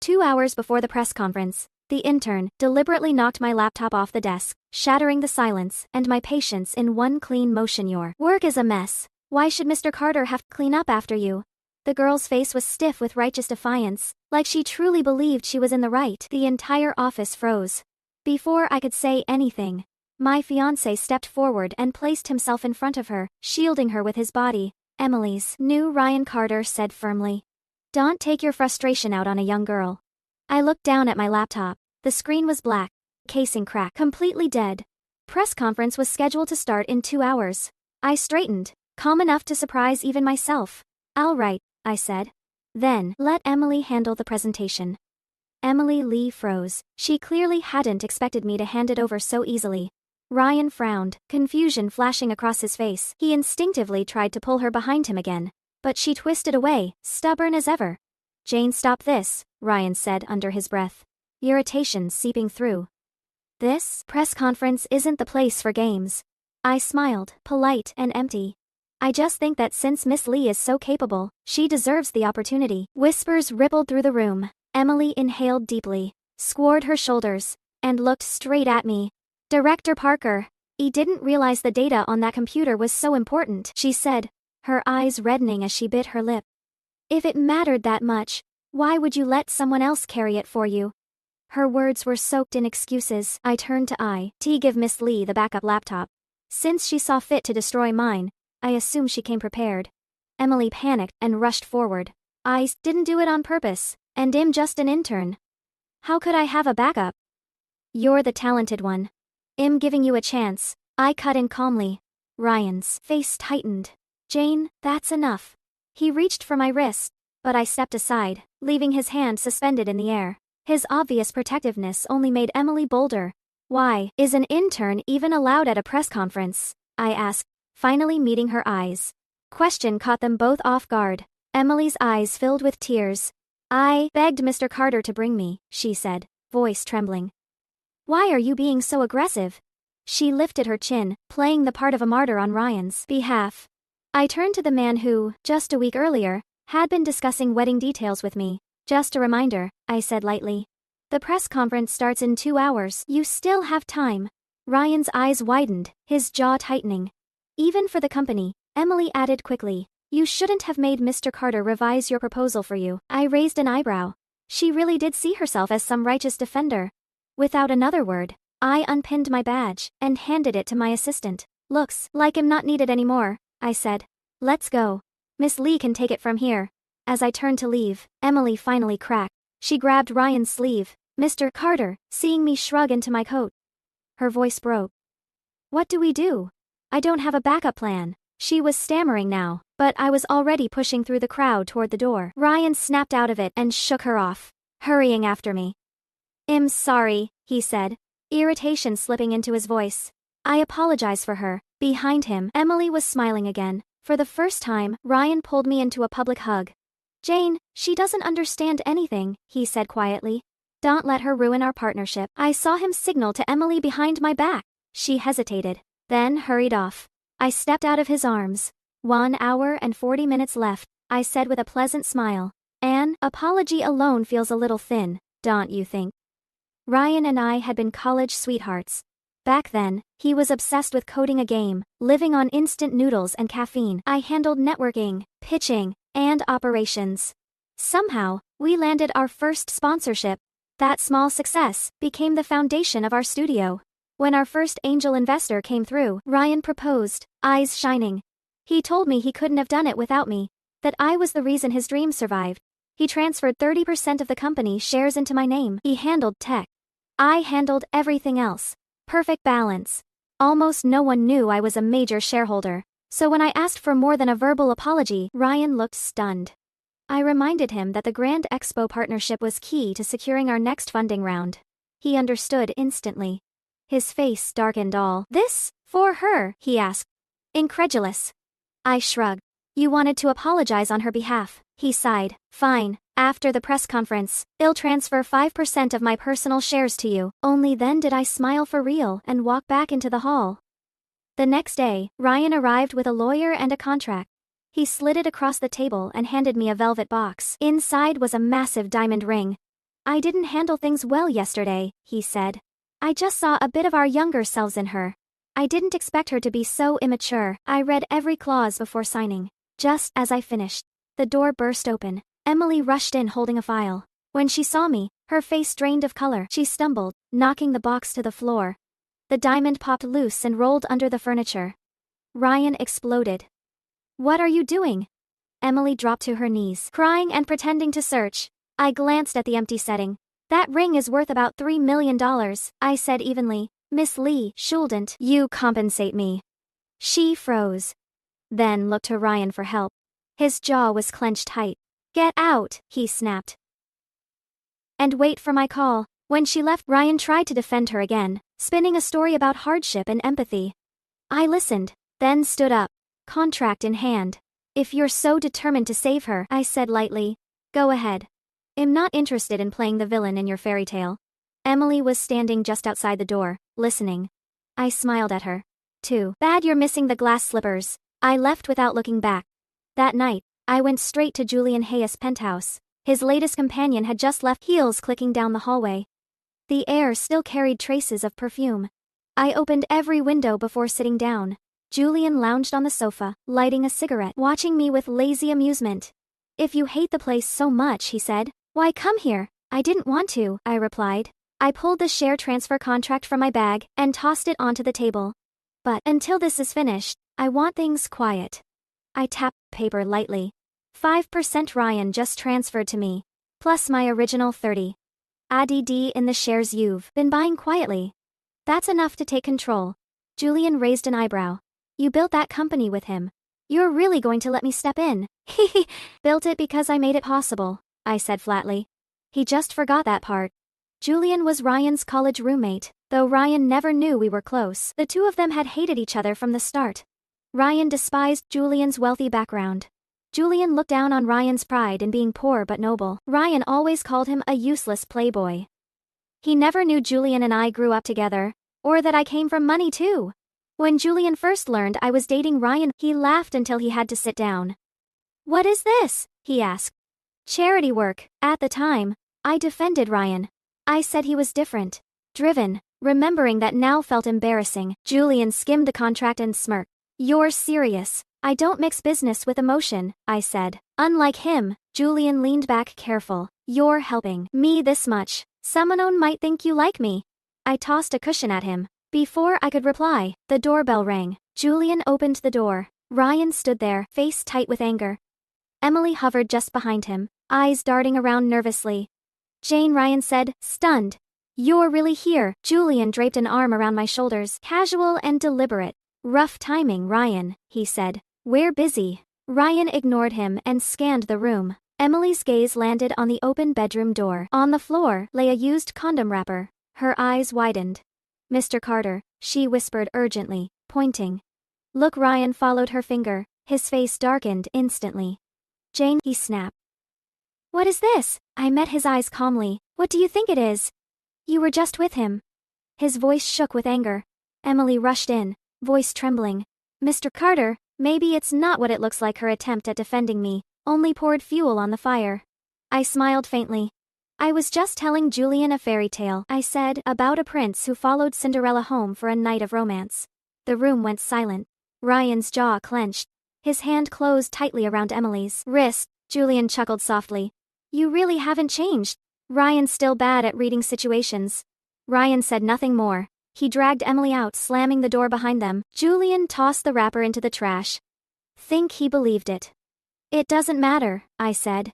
2 hours before the press conference, the intern deliberately knocked my laptop off the desk, shattering the silence and my patience in one clean motion. Your work is a mess. Why should Mr. Carter have to clean up after you? The girl's face was stiff with righteous defiance, like she truly believed she was in the right. The entire office froze. Before I could say anything, my fiancé stepped forward and placed himself in front of her, shielding her with his body. Emily's new Ryan Carter said firmly. Don't take your frustration out on a young girl. I looked down at my laptop. The screen was black, casing cracked, completely dead. Press conference was scheduled to start in 2 hours. I straightened, calm enough to surprise even myself. All right, I said. Then, let Emily handle the presentation. Emily Lee froze. She clearly hadn't expected me to hand it over so easily. Ryan frowned, confusion flashing across his face. He instinctively tried to pull her behind him again, but she twisted away, stubborn as ever. Jane, stop this, Ryan said under his breath, irritation seeping through. This press conference isn't the place for games. I smiled, polite and empty. I just think that since Miss Lee is so capable, she deserves the opportunity. Whispers rippled through the room. Emily inhaled deeply, squared her shoulders, and looked straight at me. Director Parker, he didn't realize the data on that computer was so important, she said, her eyes reddening as she bit her lip. If it mattered that much, why would you let someone else carry it for you? Her words were soaked in excuses. I turned to give Miss Lee the backup laptop. Since she saw fit to destroy mine, I assume she came prepared. Emily panicked and rushed forward. I didn't do it on purpose, and I'm just an intern. How could I have a backup? You're the talented one. I'm giving you a chance. I cut in calmly. Ryan's face tightened. Jane, that's enough. He reached for my wrist, but I stepped aside, leaving his hand suspended in the air. His obvious protectiveness only made Emily bolder. Why is an intern even allowed at a press conference? I asked, finally meeting her eyes. Question caught them both off guard. Emily's eyes filled with tears. I begged Mr. Carter to bring me, she said, voice trembling. Why are you being so aggressive? She lifted her chin, playing the part of a martyr on Ryan's behalf. I turned to the man who, just a week earlier, had been discussing wedding details with me. Just a reminder, I said lightly. The press conference starts in 2 hours. You still have time. Ryan's eyes widened, his jaw tightening. Even for the company, Emily added quickly. You shouldn't have made Mr. Carter revise your proposal for you. I raised an eyebrow. She really did see herself as some righteous defender. Without another word, I unpinned my badge and handed it to my assistant. Looks like I'm not needed anymore, I said. Let's go. Miss Lee can take it from here. As I turned to leave, Emily finally cracked. She grabbed Ryan's sleeve. Mr. Carter, seeing me shrug into my coat. Her voice broke. What do we do? I don't have a backup plan. She was stammering now, but I was already pushing through the crowd toward the door. Ryan snapped out of it and shook her off, hurrying after me. I'm sorry, he said, irritation slipping into his voice. I apologize for her. Behind him, Emily was smiling again. For the first time, Ryan pulled me into a public hug. Jane, she doesn't understand anything, he said quietly. Don't let her ruin our partnership. I saw him signal to Emily behind my back. She hesitated, then hurried off. I stepped out of his arms. 1 hour and 40 minutes left, I said with a pleasant smile. An apology alone feels a little thin, don't you think? Ryan and I had been college sweethearts. Back then, he was obsessed with coding a game, living on instant noodles and caffeine. I handled networking, pitching, and operations. Somehow, we landed our first sponsorship. That small success became the foundation of our studio. When our first angel investor came through, Ryan proposed, eyes shining. He told me he couldn't have done it without me, that I was the reason his dreams survived. He transferred 30% of the company shares into my name. He handled tech. I handled everything else. Perfect balance. Almost no one knew I was a major shareholder, so when I asked for more than a verbal apology, Ryan looked stunned. I reminded him that the Grand Expo partnership was key to securing our next funding round. He understood instantly. His face darkened. All this for her, he asked. Incredulous. I shrugged. You wanted to apologize on her behalf, he sighed. Fine. After the press conference, I'll transfer 5% of my personal shares to you. Only then did I smile for real and walk back into the hall. The next day, Ryan arrived with a lawyer and a contract. He slid it across the table and handed me a velvet box. Inside was a massive diamond ring. I didn't handle things well yesterday, he said. I just saw a bit of our younger selves in her. I didn't expect her to be so immature. I read every clause before signing. Just as I finished, the door burst open. Emily rushed in holding a file. When she saw me, her face drained of color. She stumbled, knocking the box to the floor. The diamond popped loose and rolled under the furniture. Ryan exploded. What are you doing? Emily dropped to her knees, crying and pretending to search. I glanced at the empty setting. That ring is worth about $3 million, I said evenly. Miss Lee shouldn't you compensate me? She froze. Then looked to Ryan for help. His jaw was clenched tight. Get out, he snapped. And wait for my call. When she left, Ryan tried to defend her again, spinning a story about hardship and empathy. I listened, then stood up, contract in hand. If you're so determined to save her, I said lightly. Go ahead. I'm not interested in playing the villain in your fairy tale. Emily was standing just outside the door, listening. I smiled at her. Too bad you're missing the glass slippers. I left without looking back. That night, I went straight to Julian Hayes' penthouse. His latest companion had just left, heels clicking down the hallway. The air still carried traces of perfume. I opened every window before sitting down. Julian lounged on the sofa, lighting a cigarette, watching me with lazy amusement. If you hate the place so much, he said, why come here? I didn't want to, I replied. I pulled the share transfer contract from my bag and tossed it onto the table. But until this is finished, I want things quiet. I tapped paper lightly. 5% Ryan just transferred to me, plus my original 30. ADD in the shares you've been buying quietly. That's enough to take control. Julian raised an eyebrow. You built that company with him. You're really going to let me step in? He built it because I made it possible, I said flatly. He just forgot that part. Julian was Ryan's college roommate, though Ryan never knew we were close. The two of them had hated each other from the start. Ryan despised Julian's wealthy background. Julian looked down on Ryan's pride in being poor but noble. Ryan always called him a useless playboy. He never knew Julian and I grew up together, or that I came from money too. When Julian first learned I was dating Ryan, he laughed until he had to sit down. What is this? He asked. Charity work. At the time, I defended Ryan. I said he was different. Driven. Remembering that now felt embarrassing. Julian skimmed the contract and smirked. You're serious. I don't mix business with emotion, I said. Unlike him, Julian leaned back careful. You're helping me this much. Someone might think you like me. I tossed a cushion at him. Before I could reply, the doorbell rang. Julian opened the door. Ryan stood there, face tight with anger. Emily hovered just behind him, eyes darting around nervously. Jane, Ryan said, stunned. You're really here? Julian draped an arm around my shoulders, casual and deliberate. Rough timing, Ryan, he said. We're busy. Ryan ignored him and scanned the room. Emily's gaze landed on the open bedroom door. On the floor lay a used condom wrapper. Her eyes widened. Mr. Carter, she whispered urgently, pointing. Look, Ryan followed her finger. His face darkened instantly. Jane, he snapped. What is this? I met his eyes calmly. What do you think it is? You were just with him. His voice shook with anger. Emily rushed in, voice trembling. Mr. Carter, maybe it's not what it looks like. Her attempt at defending me only poured fuel on the fire. I smiled faintly. I was just telling Julian a fairy tale, I said, about a prince who followed Cinderella home for a night of romance. The room went silent. Ryan's jaw clenched. His hand closed tightly around Emily's wrist. Julian chuckled softly. You really haven't changed. Ryan's still bad at reading situations. Ryan said nothing more. He dragged Emily out, slamming the door behind them. Julian tossed the wrapper into the trash. Think he believed it. It doesn't matter, I said.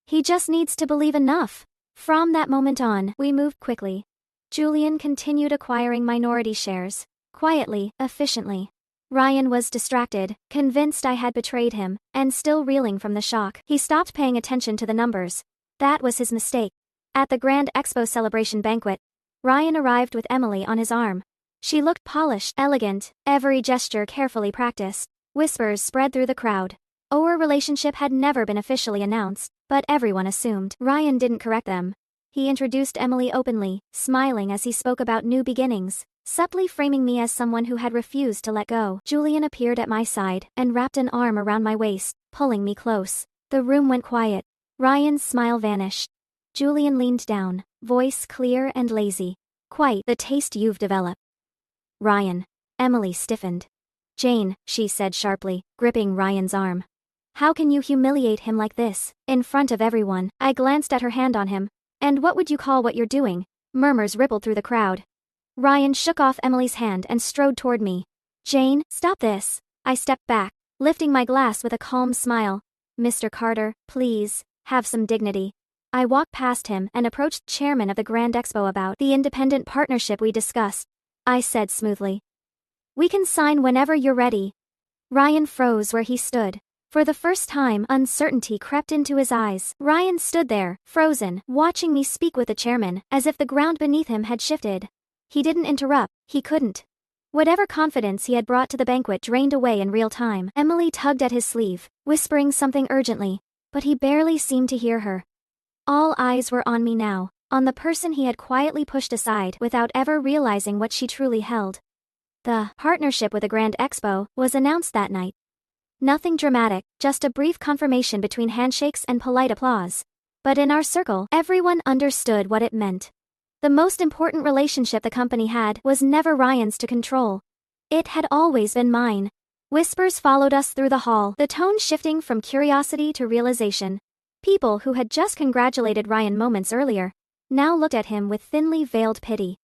He just needs to believe enough. From that moment on, we moved quickly. Julian continued acquiring minority shares. Quietly, efficiently. Ryan was distracted, convinced I had betrayed him, and still reeling from the shock. He stopped paying attention to the numbers. That was his mistake. At the Grand Expo celebration banquet, Ryan arrived with Emily on his arm. She looked polished, elegant, every gesture carefully practiced. Whispers spread through the crowd. Our relationship had never been officially announced, but everyone assumed. Ryan didn't correct them. He introduced Emily openly, smiling as he spoke about new beginnings, subtly framing me as someone who had refused to let go. Julian appeared at my side and wrapped an arm around my waist, pulling me close. The room went quiet. Ryan's smile vanished. Julian leaned down, voice clear and lazy. Quite the taste you've developed. Ryan. Emily stiffened. Jane, she said sharply, gripping Ryan's arm. How can you humiliate him like this, in front of everyone? I glanced at her hand on him. And what would you call what you're doing? Murmurs rippled through the crowd. Ryan shook off Emily's hand and strode toward me. Jane, stop this. I stepped back, lifting my glass with a calm smile. Mr. Carter, please, have some dignity. I walked past him and approached the chairman of the Grand Expo about the independent partnership we discussed. I said smoothly. We can sign whenever you're ready. Ryan froze where he stood. For the first time, uncertainty crept into his eyes. Ryan stood there, frozen, watching me speak with the chairman, as if the ground beneath him had shifted. He didn't interrupt, he couldn't. Whatever confidence he had brought to the banquet drained away in real time. Emily tugged at his sleeve, whispering something urgently, but he barely seemed to hear her. All eyes were on me now, on the person he had quietly pushed aside without ever realizing what she truly held. The partnership with the Grand Expo was announced that night. Nothing dramatic, just a brief confirmation between handshakes and polite applause. But in our circle, everyone understood what it meant. The most important relationship the company had was never Ryan's to control. It had always been mine. Whispers followed us through the hall, the tone shifting from curiosity to realization. People who had just congratulated Ryan moments earlier now looked at him with thinly veiled pity.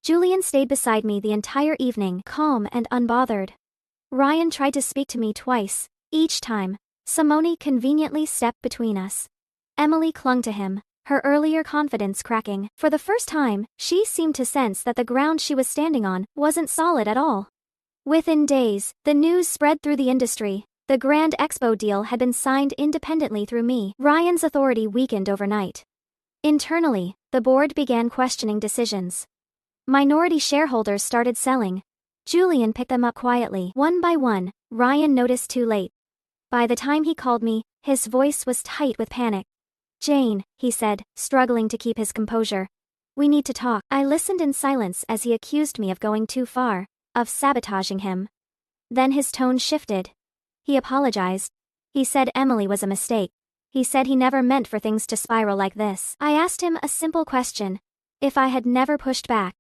Julian stayed beside me the entire evening, calm and unbothered. Ryan tried to speak to me twice. Each time, Simone conveniently stepped between us. Emily clung to him, her earlier confidence cracking. For the first time, she seemed to sense that the ground she was standing on wasn't solid at all. Within days, the news spread through the industry. The Grand Expo deal had been signed independently through me. Ryan's authority weakened overnight. Internally, the board began questioning decisions. Minority shareholders started selling. Julian picked them up quietly. One by one, Ryan noticed too late. By the time he called me, his voice was tight with panic. Jane, he said, struggling to keep his composure. We need to talk. I listened in silence as he accused me of going too far, of sabotaging him. Then his tone shifted. He apologized. He said Emily was a mistake. He said he never meant for things to spiral like this. I asked him a simple question. If I had never pushed back,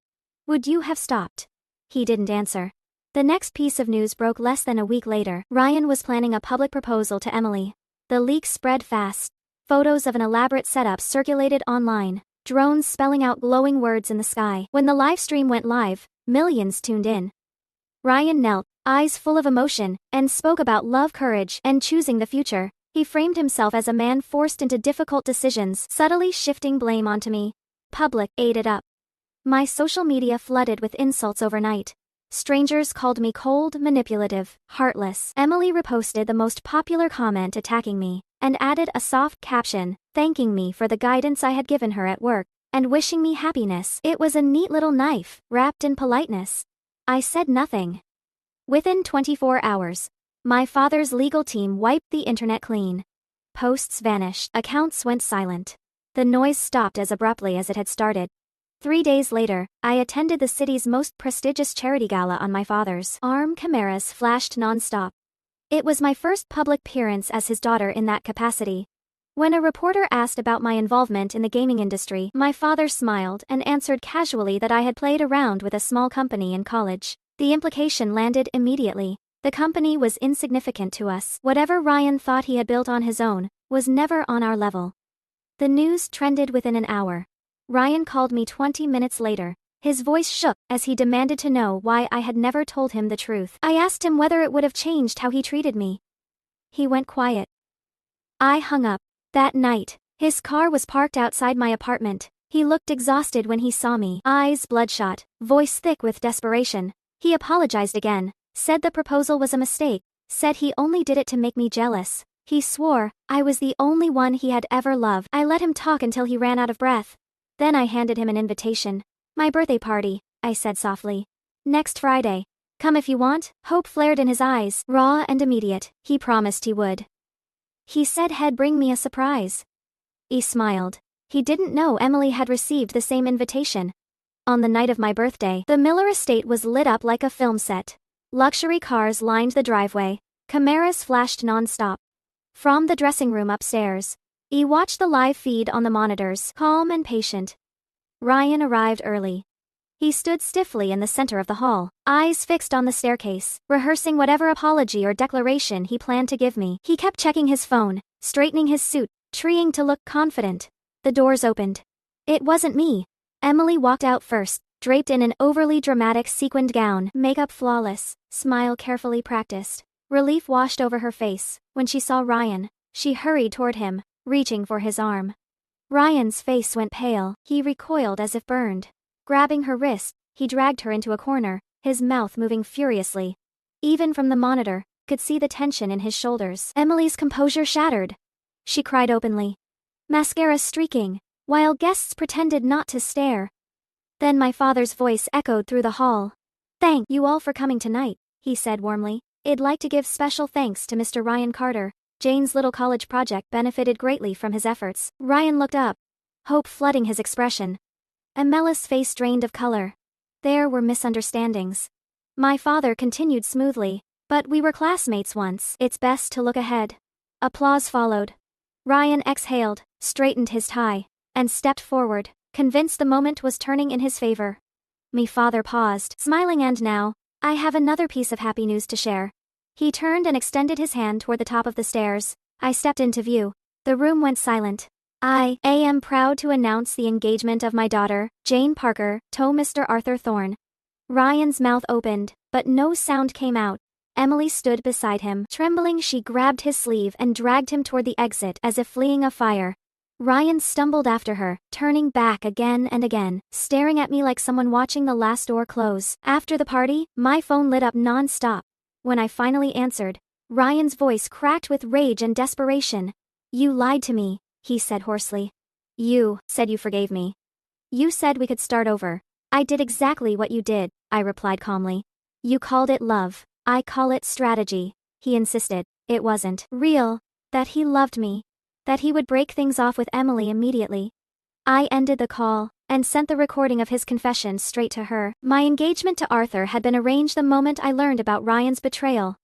would you have stopped? He didn't answer. The next piece of news broke less than a week later. Ryan was planning a public proposal to Emily. The leak spread fast. Photos of an elaborate setup circulated online, drones spelling out glowing words in the sky. When the live stream went live, millions tuned in. Ryan knelt, eyes full of emotion, and spoke about love, courage, and choosing the future. He framed himself as a man forced into difficult decisions, subtly shifting blame onto me. Public ate it up. My social media flooded with insults overnight. Strangers called me cold, manipulative, heartless. Emily reposted the most popular comment attacking me, and added a soft caption, thanking me for the guidance I had given her at work, and wishing me happiness. It was a neat little knife, wrapped in politeness. I said nothing. Within 24 hours, my father's legal team wiped the internet clean. Posts vanished, accounts went silent. The noise stopped as abruptly as it had started. 3 days later, I attended the city's most prestigious charity gala on my father's arm. Cameras flashed non-stop. It was my first public appearance as his daughter in that capacity. When a reporter asked about my involvement in the gaming industry, my father smiled and answered casually that I had played around with a small company in college. The implication landed immediately. The company was insignificant to us. Whatever Ryan thought he had built on his own was never on our level. The news trended within an hour. Ryan called me 20 minutes later. His voice shook as he demanded to know why I had never told him the truth. I asked him whether it would have changed how he treated me. He went quiet. I hung up. That night, his car was parked outside my apartment. He looked exhausted when he saw me, eyes bloodshot, voice thick with desperation. He apologized again, said the proposal was a mistake, said he only did it to make me jealous. He swore I was the only one he had ever loved. I let him talk until he ran out of breath. Then I handed him an invitation. My birthday party, I said softly. Next Friday. Come if you want. Hope flared in his eyes, raw and immediate. He promised he would. He said he'd bring me a surprise. He smiled. He didn't know Emily had received the same invitation. On the night of my birthday, the Miller estate was lit up like a film set. Luxury cars lined the driveway. Cameras flashed non-stop. From the dressing room upstairs, He watched the live feed on the monitors, calm and patient. Ryan arrived early. He stood stiffly in the center of the hall, eyes fixed on the staircase, rehearsing whatever apology or declaration he planned to give me. He kept checking his phone, straightening his suit, trying to look confident. The doors opened. It wasn't me. Emily walked out first, draped in an overly dramatic sequined gown, makeup flawless, smile carefully practiced. Relief washed over her face. When she saw Ryan, she hurried toward him, reaching for his arm. Ryan's face went pale. He recoiled as if burned. Grabbing her wrist, he dragged her into a corner, his mouth moving furiously. Even from the monitor, could see the tension in his shoulders. Emily's composure shattered. She cried openly, mascara streaking, while guests pretended not to stare. Then my father's voice echoed through the hall. "Thank you all for coming tonight," he said warmly. "I'd like to give special thanks to Mr. Ryan Carter. Jane's little college project benefited greatly from his efforts." Ryan looked up, hope flooding his expression. Emela's face drained of color. There were misunderstandings. My father continued smoothly, "But we were classmates once. It's best to look ahead." Applause followed. Ryan exhaled, straightened his tie, and stepped forward, convinced the moment was turning in his favor. My father paused, smiling, "And now, I have another piece of happy news to share." He turned and extended his hand toward the top of the stairs. I stepped into view. The room went silent. I am proud to announce the engagement of my daughter, Jane Parker, to Mr. Arthur Thorne. Ryan's mouth opened, but no sound came out. Emily stood beside him. Trembling, she grabbed his sleeve and dragged him toward the exit as if fleeing a fire. Ryan stumbled after her, turning back again and again, staring at me like someone watching the last door close. After the party, my phone lit up non-stop. When I finally answered, Ryan's voice cracked with rage and desperation. "You lied to me," he said hoarsely. "You said you forgave me. You said we could start over." "I did exactly what you did," I replied calmly. "You called it love. I call it strategy." He insisted. It wasn't real. That he loved me. That he would break things off with Emily immediately. I ended the call, and sent the recording of his confession straight to her. My engagement to Arthur had been arranged the moment I learned about Ryan's betrayal.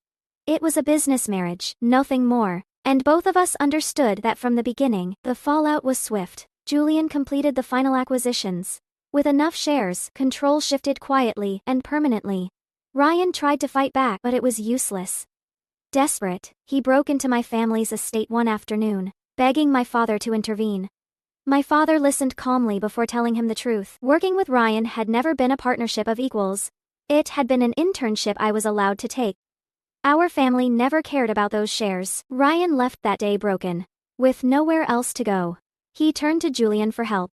It was a business marriage, nothing more. And both of us understood that from the beginning. The fallout was swift. Julian completed the final acquisitions. With enough shares, control shifted quietly and permanently. Ryan tried to fight back, but it was useless. Desperate, he broke into my family's estate one afternoon, begging my father to intervene. My father listened calmly before telling him the truth. Working with Ryan had never been a partnership of equals. It had been an internship I was allowed to take. Our family never cared about those shares. Ryan left that day broken, with nowhere else to go. He turned to Julian for help.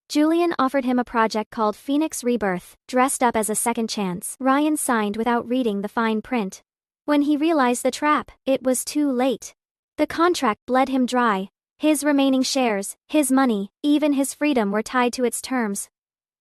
Julian offered him a project called Phoenix Rebirth, dressed up as a second chance. Ryan signed without reading the fine print. When he realized the trap, it was too late. The contract bled him dry. His remaining shares, his money, even his freedom were tied to its terms.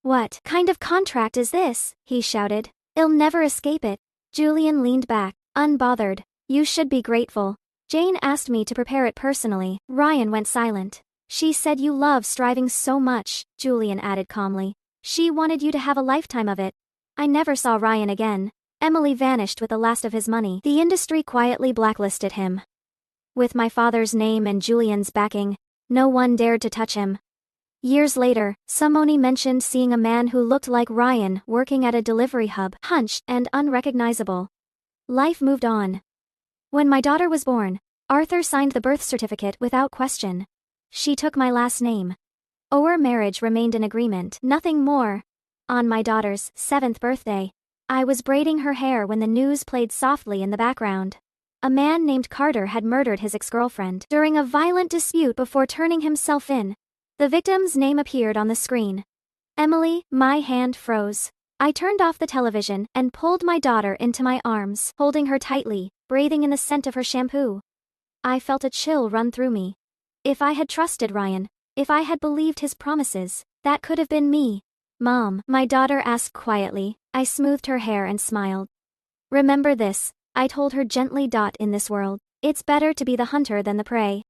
"What kind of contract is this?" he shouted. "I'll never escape it." Julian leaned back, unbothered. "You should be grateful. Jane asked me to prepare it personally." Ryan went silent. "She said you love striving so much," Julian added calmly. "She wanted you to have a lifetime of it." I never saw Ryan again. Emily vanished with the last of his money. The industry quietly blacklisted him. With my father's name and Julian's backing, no one dared to touch him. Years later, someone mentioned seeing a man who looked like Ryan working at a delivery hub, hunched and unrecognizable. Life moved on. When my daughter was born, Arthur signed the birth certificate without question. She took my last name. Our marriage remained an agreement, nothing more. On my daughter's 7th birthday, I was braiding her hair when the news played softly in the background. A man named Carter had murdered his ex-girlfriend during a violent dispute before turning himself in. The victim's name appeared on the screen. Emily, my hand froze. I turned off the television and pulled my daughter into my arms, holding her tightly, breathing in the scent of her shampoo. I felt a chill run through me. If I had trusted Ryan, if I had believed his promises, that could have been me. "Mom," my daughter asked quietly. I smoothed her hair and smiled. "Remember this," I told her gently. "In this world, it's better to be the hunter than the prey."